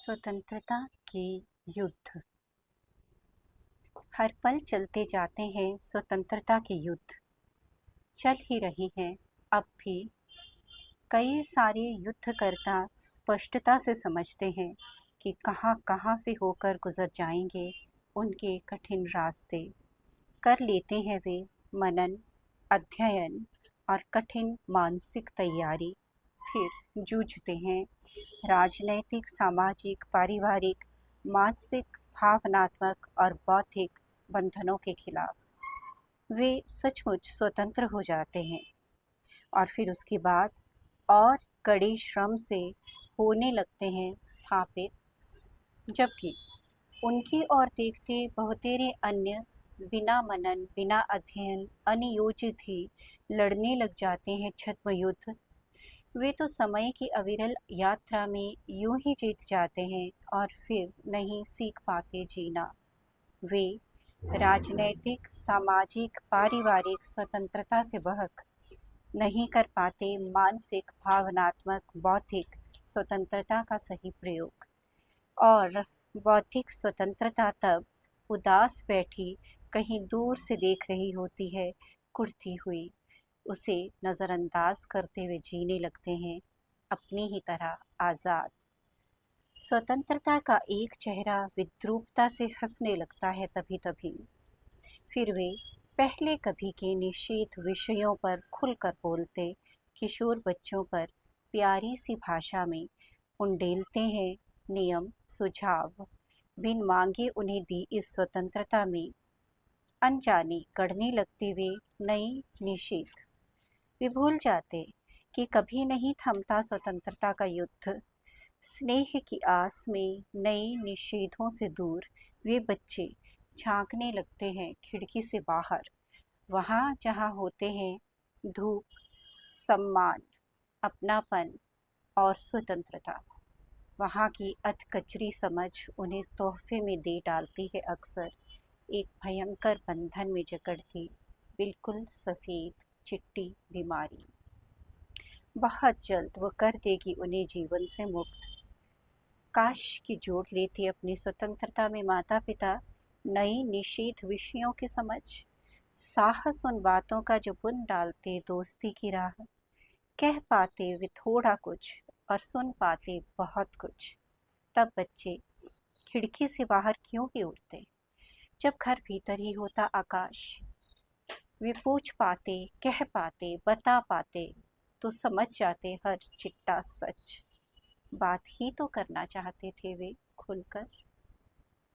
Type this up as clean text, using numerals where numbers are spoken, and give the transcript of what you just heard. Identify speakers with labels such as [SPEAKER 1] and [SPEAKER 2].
[SPEAKER 1] स्वतंत्रता के युद्ध। हर पल चलते जाते हैं स्वतंत्रता के युद्ध। चल ही रहे हैं अब भी। कई सारे युद्धकर्ता स्पष्टता से समझते हैं कि कहाँ कहाँ से होकर गुजर जाएंगे उनके कठिन रास्ते। कर लेते हैं वे मनन, अध्ययन और कठिन मानसिक तैयारी। फिर जूझते हैं राजनैतिक, सामाजिक, पारिवारिक, मानसिक, भावनात्मक और बौद्धिक बंधनों के खिलाफ। वे सचमुच स्वतंत्र हो जाते हैं और फिर उसके बाद और कड़े श्रम से होने लगते हैं स्थापित, जबकि उनकी ओर देखते बहुतेरे अन्य बिना मनन, बिना अध्ययन, अनियोजित ही लड़ने लग जाते हैं छद्म युद्ध। वे तो समय की अविरल यात्रा में यूं ही जीत जाते हैं और फिर नहीं सीख पाते जीना। वे राजनैतिक, सामाजिक, पारिवारिक स्वतंत्रता से बहक नहीं कर पाते मानसिक, भावनात्मक, बौद्धिक स्वतंत्रता का सही प्रयोग। और बौद्धिक स्वतंत्रता तब उदास बैठी कहीं दूर से देख रही होती है कुढ़ती हुई। उसे नज़रअंदाज करते हुए जीने लगते हैं अपनी ही तरह आज़ाद। स्वतंत्रता का एक चेहरा विद्रूपता से हंसने लगता है तभी तभी। फिर वे पहले कभी के निषेध विषयों पर खुलकर बोलते किशोर बच्चों पर प्यारी सी भाषा में उंडेलते हैं नियम, सुझाव। बिन मांगे उन्हें दी इस स्वतंत्रता में अनजाने गढ़ने लगते वे नई निषेध। वे भूल जाते कि कभी नहीं थमता स्वतंत्रता का युद्ध। स्नेह की आस में नए निषेधों से दूर वे बच्चे झांकने लगते हैं खिड़की से बाहर, वहाँ जहाँ होते हैं धूप, सम्मान, अपनापन और स्वतंत्रता। वहाँ की अधकचरी समझ उन्हें तोहफे में दे डालती है अक्सर एक भयंकर बंधन में जकड़ती बिल्कुल सफ़ेद चिट्टी बीमारी। बहुत जल्द वो कर देगी उन्हें जीवन से मुक्त। काश कि जोड़ लेती अपनी स्वतंत्रता में माता पिता नई निषेध विषयों की समझ, साहस उन बातों का जो बुन डालते दोस्ती की राह। कह पाते वे थोड़ा कुछ और सुन पाते बहुत कुछ। तब बच्चे खिड़की से बाहर क्यों ही उड़ते जब घर भीतर ही होता आकाश। वे पूछ पाते, कह पाते, बता पाते तो समझ जाते हर चिट्टा सच। बात ही तो करना चाहते थे वे खुलकर।